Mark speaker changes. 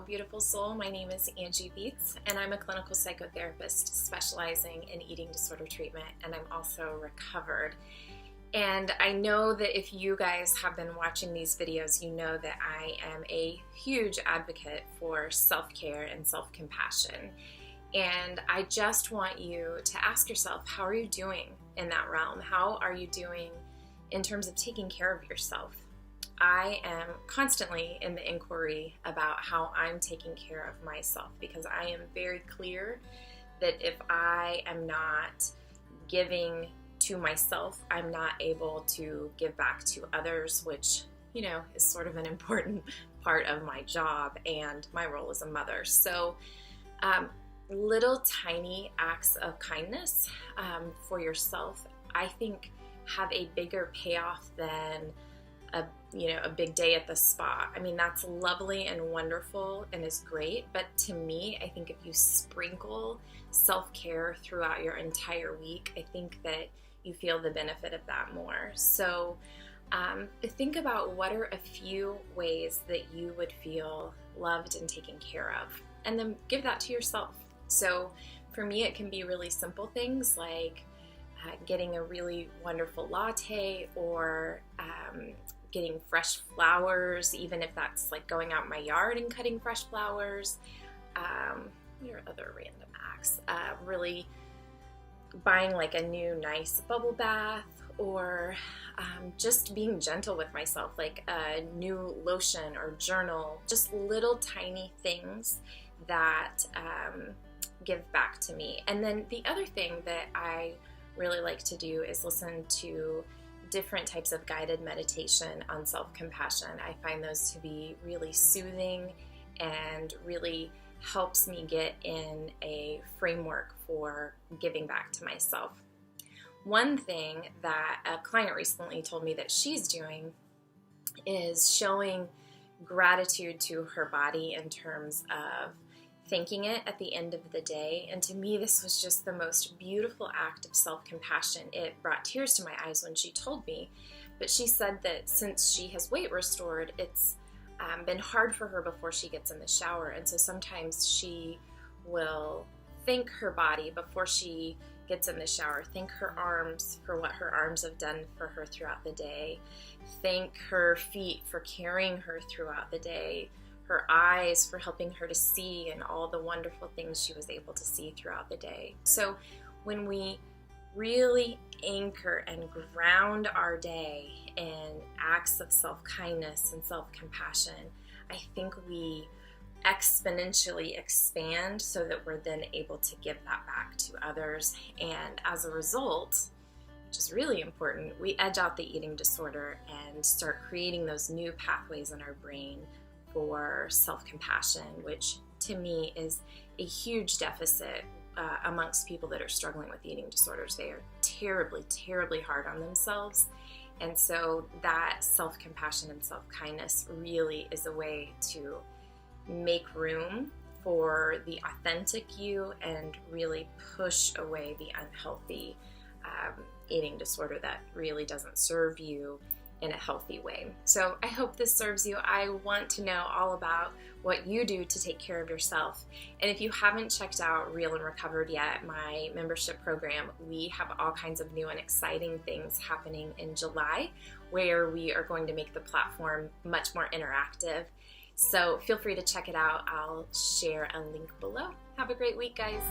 Speaker 1: beautiful soul. My name is Angie Viets, and I'm a clinical psychotherapist specializing in eating disorder treatment, and I'm also recovered. And I know that if you guys have been watching these videos, you know that I am a huge advocate for self-care and self-compassion. And I just want you to ask yourself, how are you doing in that realm? How are you doing in terms of taking care of yourself? I am constantly in the inquiry about how I'm taking care of myself, because I am very clear that if I am not giving to myself, I'm not able to give back to others, which, you know, is sort of an important part of my job and my role as a mother. So little tiny acts of kindness for yourself, I think, have a bigger payoff than a big day at the spa. I mean, that's lovely and wonderful and is great, but to me, I think if you sprinkle self-care throughout your entire week, I think that you feel the benefit of that more. So think about what are a few ways that you would feel loved and taken care of, and then give that to yourself. So for me, it can be really simple things like getting a really wonderful latte, or getting fresh flowers, even if that's like going out in my yard and cutting fresh flowers. What are other random acts? Really buying like a new nice bubble bath, or just being gentle with myself, like a new lotion or journal, just little tiny things that give back to me. And then the other thing that I really like to do is listen to different types of guided meditation on self-compassion. I find those to be really soothing and really helps me get in a framework for giving back to myself. One thing that a client recently told me that she's doing is showing gratitude to her body in terms of thanking it at the end of the day. And to me, this was just the most beautiful act of self-compassion. It brought tears to my eyes when she told me, but she said that since she has weight restored, it's been hard for her before she gets in the shower. And so sometimes she will thank her body before she gets in the shower, thank her arms for what her arms have done for her throughout the day, thank her feet for carrying her throughout the day, her eyes for helping her to see, and all the wonderful things she was able to see throughout the day. So when we really anchor and ground our day in acts of self-kindness and self-compassion, I think we exponentially expand so that we're then able to give that back to others. And as a result, which is really important, we edge out the eating disorder and start creating those new pathways in our brain for self-compassion, which to me is a huge deficit amongst people that are struggling with eating disorders. They are terribly, terribly hard on themselves. And so that self-compassion and self-kindness really is a way to make room for the authentic you and really push away the unhealthy eating disorder that really doesn't serve you in a healthy way. So I hope this serves you. I want to know all about what you do to take care of yourself. And if you haven't checked out Real and Recovered yet, my membership program, we have all kinds of new and exciting things happening in July, where we are going to make the platform much more interactive. So feel free to check it out. I'll share a link below. Have a great week, guys.